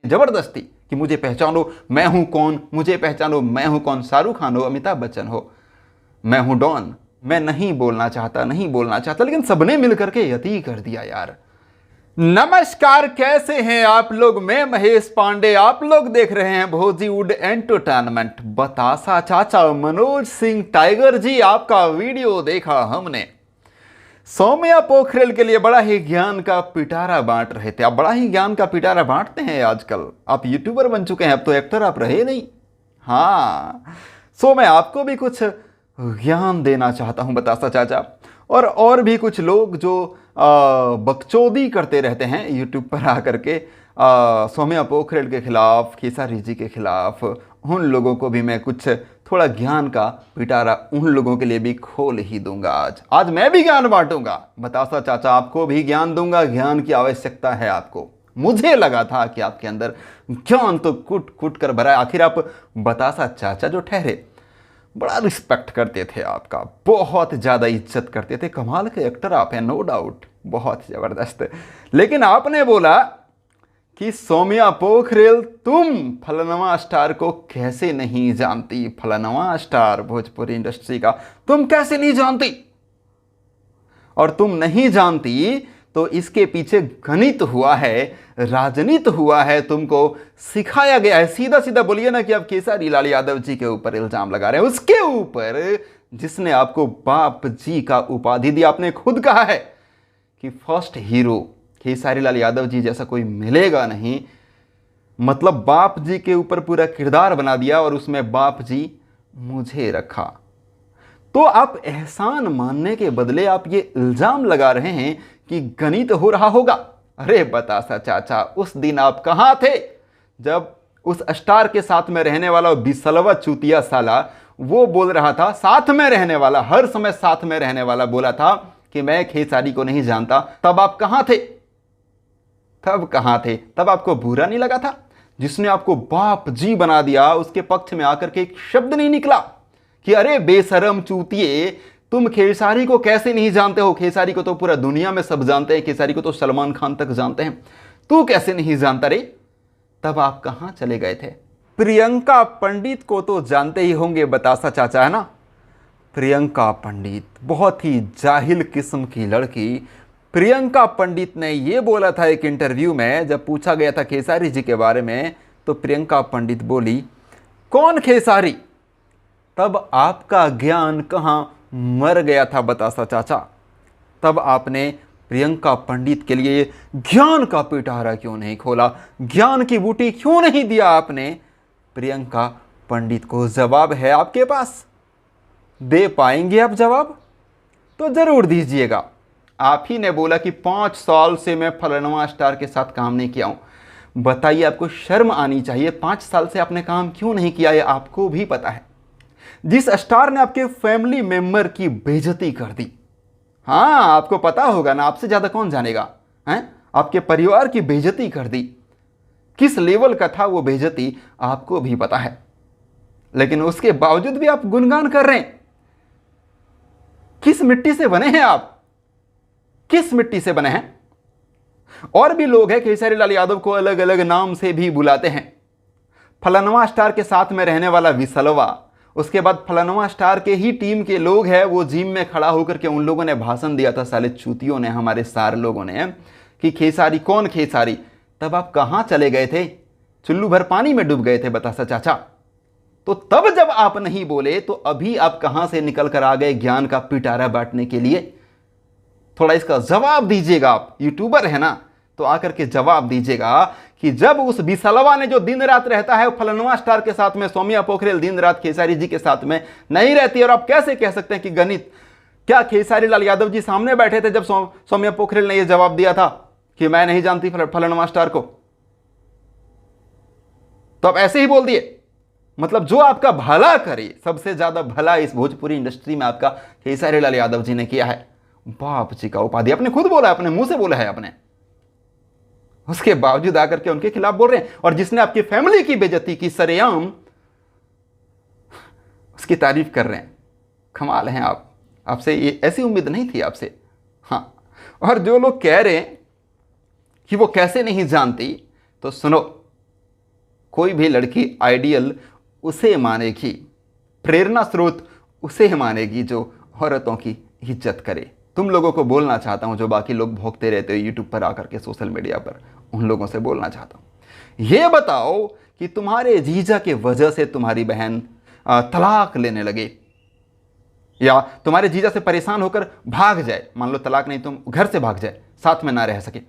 जबरदस्ती कि मुझे पहचानो मैं हूं कौन, मुझे पहचानो मैं हूं कौन। शाहरुख खान हो, अमिताभ बच्चन हो, मैं हूं डॉन। मैं नहीं बोलना चाहता, नहीं बोलना चाहता, लेकिन सबने मिलकर के यति कर दिया यार। नमस्कार, कैसे हैं आप लोग? मैं महेश पांडे, आप लोग देख रहे हैं भोजीवुड एंटरटेनमेंट। बतासा चाचा मनोज सिंह टाइगर जी, आपका वीडियो देखा हमने। सौम्या पोखरेल के लिए बड़ा ही ज्ञान का पिटारा बांट रहे थे। आप बड़ा ही ज्ञान का पिटारा बांटते हैं आजकल। आप यूट्यूबर बन चुके हैं, अब तो एक्टर आप रहे नहीं। हाँ, सो मैं आपको भी कुछ ज्ञान देना चाहता हूं बतासा चाचा, और भी कुछ लोग जो बकचोदी करते रहते हैं यूट्यूब पर आकर के सौम्या पोखरेल के खिलाफ, खेसारी जी के खिलाफ। उन लोगों को भी मैं कुछ थोड़ा ज्ञान का पिटारा उन लोगों के लिए भी खोल ही दूंगा। आज मैं भी ज्ञान बांटूंगा। बतासा चाचा, आपको भी ज्ञान दूंगा। ज्ञान की आवश्यकता है आपको। मुझे लगा था कि आपके अंदर ज्ञान तो कुट कुट कर भरा है। आखिर आप बतासा चाचा जो ठहरे, बड़ा रिस्पेक्ट करते थे आपका, बहुत ज़्यादा इज्जत करते थे। कमाल के एक्टर आप हैं, नो डाउट, बहुत ज़बरदस्त। लेकिन आपने बोला कि सौम्या पोखरेल, तुम फलनवा स्टार को कैसे नहीं जानती? फलनवा स्टार भोजपुरी इंडस्ट्री का तुम कैसे नहीं जानती? और तुम नहीं जानती तो इसके पीछे गणित हुआ है, राजनीति हुआ है, तुमको सिखाया गया है। सीधा सीधा बोलिए ना कि आप केसारी लाल यादव जी के ऊपर इल्जाम लगा रहे हैं, उसके ऊपर जिसने आपको बाप जी का उपाधि दिया। आपने खुद कहा है कि फर्स्ट हीरो खेसारी लाल यादव जी जैसा कोई मिलेगा नहीं। मतलब बाप जी के ऊपर पूरा किरदार बना दिया और उसमें बाप जी मुझे रखा। तो आप एहसान मानने के बदले आप ये इल्जाम लगा रहे हैं कि गणित हो रहा होगा। अरे बतासा चाचा, उस दिन आप कहां थे जब उस स्टार के साथ में रहने वाला बिसलवा चूतिया साला वो बोल रहा था, साथ में रहने वाला, हर समय साथ में रहने वाला बोला था कि मैं खेसारी को नहीं जानता। तब आप कहां थे? तब कहां थे? तब आपको बुरा नहीं लगा था? जिसने आपको बाप जी बना दिया, उसके पक्ष में आकर के एक शब्द नहीं निकला कि अरे बेशरम चूतिए, तुम खेसारी को कैसे नहीं जानते हो? खेसारी को तो पूरा दुनिया में सब जानते हैं, खेसारी को तो सलमान खान तक जानते हैं, तू कैसे नहीं जानता रे? तब आप कहां चले गए थे? प्रियंका पंडित को तो जानते ही होंगे बतासा चाचा, है ना? प्रियंका पंडित बहुत ही जाहिल किस्म की लड़की। प्रियंका पंडित ने यह बोला था एक इंटरव्यू में, जब पूछा गया था खेसारी जी के बारे में, तो प्रियंका पंडित बोली, कौन खेसारी? तब आपका ज्ञान कहां मर गया था बतासा चाचा? तब आपने प्रियंका पंडित के लिए ज्ञान का पिटारा क्यों नहीं खोला? ज्ञान की बूटी क्यों नहीं दिया आपने? प्रियंका पंडित को जवाब है आपके पास, दे पाएंगे आप जवाब? तो जरूर दीजिएगा। आप ही ने बोला कि 5 साल से मैं फलनवा स्टार के साथ काम नहीं किया हूं। बताइए, आपको शर्म आनी चाहिए। 5 साल से आपने काम क्यों नहीं किया, ये आपको भी पता है। जिस स्टार ने आपके फैमिली मेंबर की बेइज्जती कर दी, हाँ आपको पता होगा ना, आपसे ज्यादा कौन जानेगा, हैं? आपके परिवार की बेइज्जती कर दी। किस लेवल का था वो बेइज्जती, आपको भी पता है। लेकिन उसके बावजूद भी आप गुणगान कर रहे हैं। किस मिट्टी से बने हैं आप? किस मिट्टी से बने हैं? और भी लोग हैं खेसारी लाल यादव को अलग अलग नाम से भी बुलाते हैं। फलनवा स्टार के साथ में रहने वाला विसलवा, उसके बाद फलनवा स्टार के ही टीम के लोग हैं, वो जिम में खड़ा होकर के उन लोगों ने भाषण दिया था, साले चूतियों ने, हमारे सार लोगों ने, कि खेसारी कौन खेसारी? तब आप कहां चले गए थे? चुल्लू भर पानी में डूब गए थे बतासा चाचा। तो तब जब आप नहीं बोले तो अभी आप कहां से निकल कर आ गए ज्ञान का पिटारा बांटने के लिए? थोड़ा इसका जवाब दीजिएगा। आप यूट्यूबर है ना, तो आकर के जवाब दीजिएगा कि जब उस बिसलवा ने, जो दिन रात रहता है फलनवा स्टार के साथ में, सौम्या पोखरेल दिन रात खेसारी जी के साथ में नहीं रहती। और आप कैसे कह सकते हैं कि गणित? क्या खेसारी लाल यादव जी सामने बैठे थे जब सौम्या पोखरेल ने यह जवाब दिया था कि मैं नहीं जानती फलनवा स्टार को? तो आप ऐसे ही बोल दिए। मतलब जो आपका भला करे, सबसे ज्यादा भला इस भोजपुरी इंडस्ट्री में आपका खेसारी लाल यादव जी ने किया है। बाप जी का उपाधि आपने खुद बोला, अपने मुंह से बोला है आपने, उसके बावजूद आकर के उनके खिलाफ बोल रहे हैं। और जिसने आपकी फैमिली की बेइज्जती की सरेआम, उसकी तारीफ कर रहे हैं। कमाल हैं आप। आपसे ये ऐसी उम्मीद नहीं थी आपसे। हाँ, और जो लोग कह रहे हैं कि वो कैसे नहीं जानती, तो सुनो, कोई भी लड़की आइडियल उसे मानेगी, प्रेरणा स्रोत उसे मानेगी जो औरतों की इज्जत करे। तुम लोगों को बोलना चाहता हूं, जो बाकी लोग भोगते रहते हो यूट्यूब पर आकर के, सोशल मीडिया पर, उन लोगों से बोलना चाहता हूं, ये बताओ कि तुम्हारे जीजा के वजह से तुम्हारी बहन तलाक लेने लगे या तुम्हारे जीजा से परेशान होकर भाग जाए, मान लो तलाक नहीं, तुम घर से भाग जाए, साथ में ना रह सके,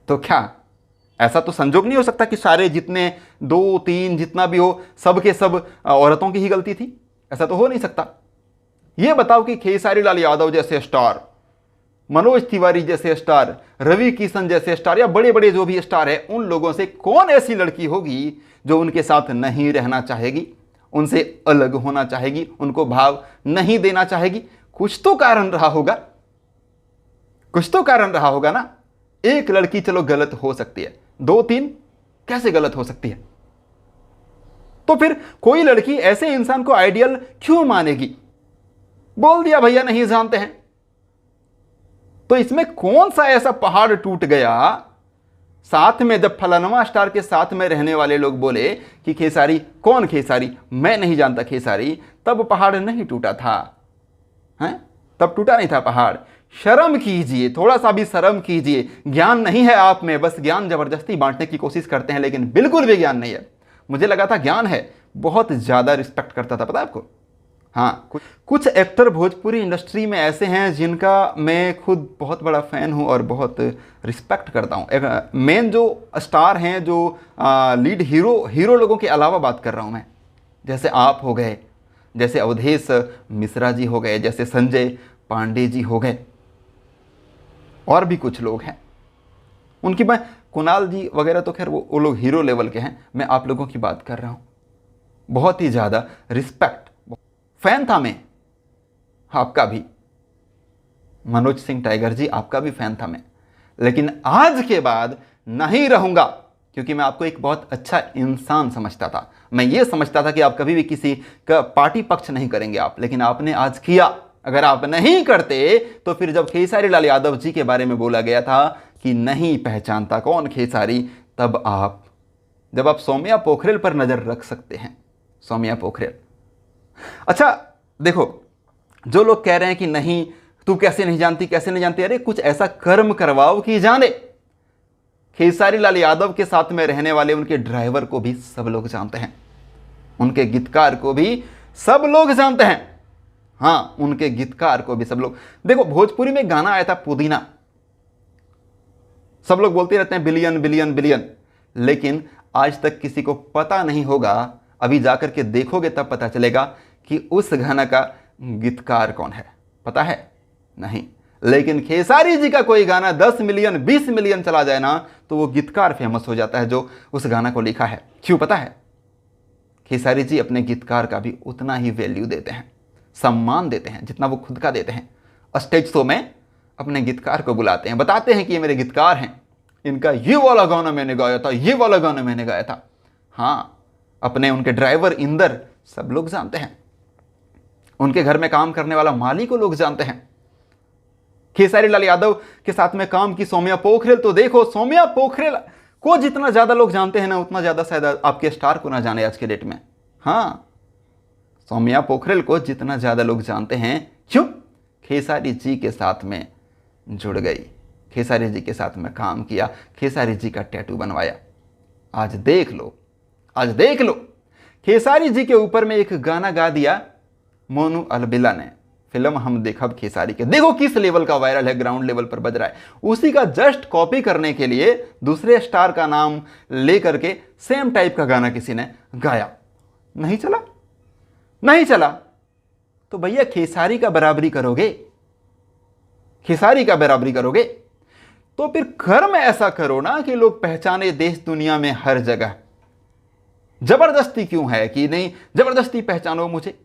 तो क्या ऐसा तो संजोग नहीं हो सकता कि सारे जितने 2-3 जितना भी हो सब के सब औरतों की ही गलती थी? ऐसा तो हो नहीं सकता। यह बताओ कि खेसारी लाल यादव जैसे स्टार, मनोज तिवारी जैसे स्टार, रवि किशन जैसे स्टार या बड़े बड़े जो भी स्टार है, उन लोगों से कौन ऐसी लड़की होगी जो उनके साथ नहीं रहना चाहेगी, उनसे अलग होना चाहेगी, उनको भाव नहीं देना चाहेगी? कुछ तो कारण रहा होगा, कुछ तो कारण रहा होगा ना। एक लड़की चलो गलत हो सकती है, 2-3 कैसे गलत हो सकती है? तो फिर कोई लड़की ऐसे इंसान को आइडियल क्यों मानेगी? बोल दिया भैया नहीं जानते हैं। तो इसमें कौन सा ऐसा पहाड़ टूट गया? साथ में जब फलानवा स्टार के साथ में रहने वाले लोग बोले कि खेसारी, कौन खेसारी, मैं नहीं जानता खेसारी, तब पहाड़ नहीं टूटा था, हैं? तब टूटा नहीं था पहाड़। शर्म कीजिए, थोड़ा सा भी शर्म कीजिए। ज्ञान नहीं है आप में, बस ज्ञान जबरदस्ती बांटने की कोशिश करते हैं, लेकिन बिल्कुल भी ज्ञान नहीं है। मुझे लगा था ज्ञान है, बहुत ज्यादा रिस्पेक्ट करता था, पता है आपको? हाँ, कुछ एक्टर भोजपुरी इंडस्ट्री में ऐसे हैं जिनका मैं खुद बहुत बड़ा फ़ैन हूँ और बहुत रिस्पेक्ट करता हूँ। एक मेन जो स्टार हैं, जो लीड हीरो लोगों के अलावा बात कर रहा हूँ मैं, जैसे आप हो गए, जैसे अवधेश मिश्रा जी हो गए, जैसे संजय पांडे जी हो गए, और भी कुछ लोग हैं उनकी, मैं कुणाल जी वगैरह तो खैर वो लोग हीरो लेवल के हैं, मैं आप लोगों की बात कर रहा हूँ। बहुत ही ज़्यादा रिस्पेक्ट, फैन था मैं आपका भी, मनोज सिंह टाइगर जी आपका भी फैन था मैं, लेकिन आज के बाद नहीं रहूंगा, क्योंकि मैं आपको एक बहुत अच्छा इंसान समझता था। मैं ये समझता था कि आप कभी भी किसी का पार्टी पक्ष नहीं करेंगे आप, लेकिन आपने आज किया। अगर आप नहीं करते तो फिर जब खेसारी लाल यादव जी के बारे में बोला गया था कि नहीं पहचानता कौन खेसारी, तब जब आप सौम्या पोखरेल पर नजर रख सकते हैं, सौम्या पोखरेल। अच्छा देखो, जो लोग कह रहे हैं कि नहीं तू कैसे नहीं जानती, कैसे नहीं जानती, अरे कुछ ऐसा कर्म करवाओ कि जाने। खेसारी लाल यादव के साथ में रहने वाले उनके ड्राइवर को भी सब लोग जानते हैं, उनके गीतकार को भी सब लोग जानते हैं। हाँ, उनके गीतकार को भी सब लोग। देखो, भोजपुरी में गाना आया था पुदीना, सब लोग बोलते रहते हैं बिलियन बिलियन बिलियन, लेकिन आज तक किसी को पता नहीं होगा, अभी जाकर के देखोगे तब पता चलेगा कि उस गाना का गीतकार कौन है। पता है? नहीं। लेकिन खेसारी जी का कोई गाना 10 मिलियन 20 मिलियन चला जाए ना, तो वो गीतकार फेमस हो जाता है जो उस गाना को लिखा है। क्यों पता है? खेसारी जी अपने गीतकार का भी उतना ही वैल्यू देते हैं, सम्मान देते हैं जितना वो खुद का देते हैं। स्टेज शो में अपने गीतकार को बुलाते हैं, बताते हैं कि ये मेरे गीतकार हैं, इनका ये वाला गाना मैंने गाया था, ये वाला गाना मैंने गाया था। हाँ, अपने उनके ड्राइवर इंदर सब लोग जानते हैं, उनके घर में काम करने वाला माली को लोग जानते हैं। खेसारी लाल यादव के साथ में काम की सौम्या पोखरेल, तो देखो सौम्या पोखरेल को जितना ज्यादा लोग जानते हैं ना, उतना ज्यादा शायद आपके स्टार को ना जाने आज के डेट में। हाँ, सौम्या पोखरेल को जितना ज्यादा लोग जानते हैं, क्यों? खेसारी जी के साथ में जुड़ गई, खेसारी जी के साथ में काम किया, खेसारी जी का टैटू बनवाया। आज देख लो, आज देख लो, खेसारी जी के ऊपर में एक गाना गा दिया मोनू अलबिला ने, फिल्म हम देखब खेसारी के। देखो किस लेवल का वायरल है, ग्राउंड लेवल पर बज रहा है। उसी का जस्ट कॉपी करने के लिए दूसरे स्टार का नाम लेकर के सेम टाइप का गाना किसी ने गाया, नहीं चला, नहीं चला। तो भैया खेसारी का बराबरी करोगे, खेसारी का बराबरी करोगे तो फिर कर्म ऐसा करो ना कि लोग पहचाने देश दुनिया में हर जगह। जबरदस्ती क्यों है कि नहीं, जबरदस्ती पहचानो, मुझे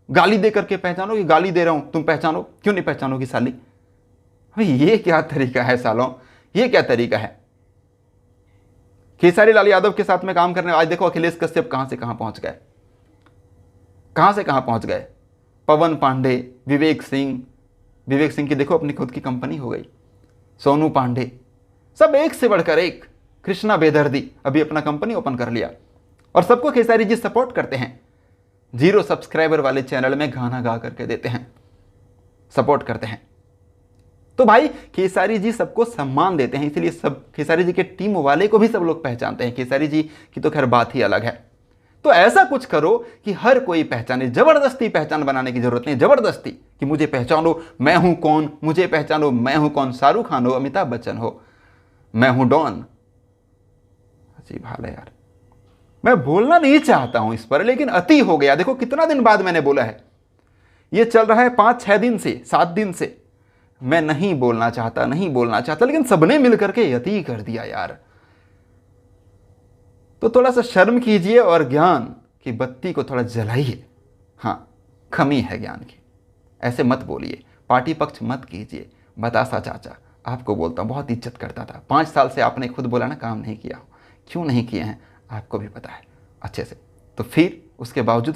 गाली दे करके पहचानो, कि गाली दे रहा हूं तुम पहचानो, क्यों नहीं पहचानोगी साली? भाई ये क्या तरीका है सालों, ये क्या तरीका है? खेसारी लाल यादव के साथ में काम करने, आज देखो अखिलेश कश्यप कहां से कहां पहुंच गए, कहां से कहां पहुंच गए। पवन पांडे, विवेक सिंह की देखो अपनी खुद की कंपनी हो गई, सोनू पांडे, सब एक से बढ़कर एक। कृष्णा बेदर्दी अभी अपना कंपनी ओपन कर लिया और सबको खेसारी जी सपोर्ट करते हैं। 0 सब्सक्राइबर वाले चैनल में गाना गा करके देते हैं, सपोर्ट करते हैं। तो भाई खेसारी जी सबको सम्मान देते हैं, इसलिए सब खेसारी जी के टीम वाले को भी सब लोग पहचानते हैं। खेसारी जी की तो खैर बात ही अलग है। तो ऐसा कुछ करो कि हर कोई पहचाने। जबरदस्ती पहचान बनाने की जरूरत नहीं, जबरदस्ती कि मुझे पहचानो मैं हूं कौन, मुझे पहचानो मैं हूं कौन, शाहरुख खान हो, अमिताभ बच्चन हो, मैं हूं डॉन। अजीब हाल है यार। मैं बोलना नहीं चाहता हूं इस पर, लेकिन अति हो गया। देखो कितना दिन बाद मैंने बोला है, ये चल रहा है 5-6 दिन से, 7 दिन से। मैं नहीं बोलना चाहता, नहीं बोलना चाहता, लेकिन सबने मिलकर के अति कर दिया यार। तो थोड़ा सा शर्म कीजिए और ज्ञान की बत्ती को थोड़ा जलाइए। हाँ, कमी है ज्ञान की। ऐसे मत बोलिए, पार्टी पक्ष मत कीजिए। बतासा चाचा आपको बोलता हूँ, बहुत इज्जत करता था। 5 साल से आपने खुद बोला ना काम नहीं किया हो, क्यों नहीं किए हैं आपको भी पता है अच्छे से। तो फिर उसके बावजूद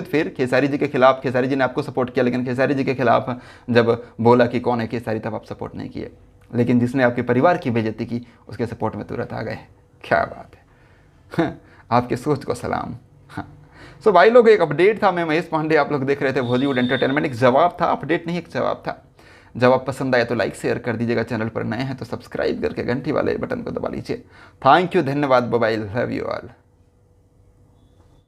फिर खेसारी जी के खिलाफ, खेसारी जी ने आपको सपोर्ट किया, लेकिन खेसारी जी के खिलाफ जब बोला कि कौन है खेसारी, तब आप सपोर्ट नहीं किए। लेकिन जिसने आपके परिवार की बेइज्जती की, उसके सपोर्ट में तुरंत आ गए। क्या बात है, आपके सोच को सलाम। हाँ, सो भाई लोग, एक अपडेट था। मैं महेश पांडे, आप लोग देख रहे थे बॉलीवुड एंटरटेनमेंट। एक जवाब था, अपडेट नहीं, एक जवाब था। जवाब पसंद आया तो लाइक शेयर कर दीजिएगा, चैनल पर नए हैं तो सब्सक्राइब करके घंटी वाले बटन को दबा लीजिए। थैंक यू, धन्यवाद, bye bye, love you all.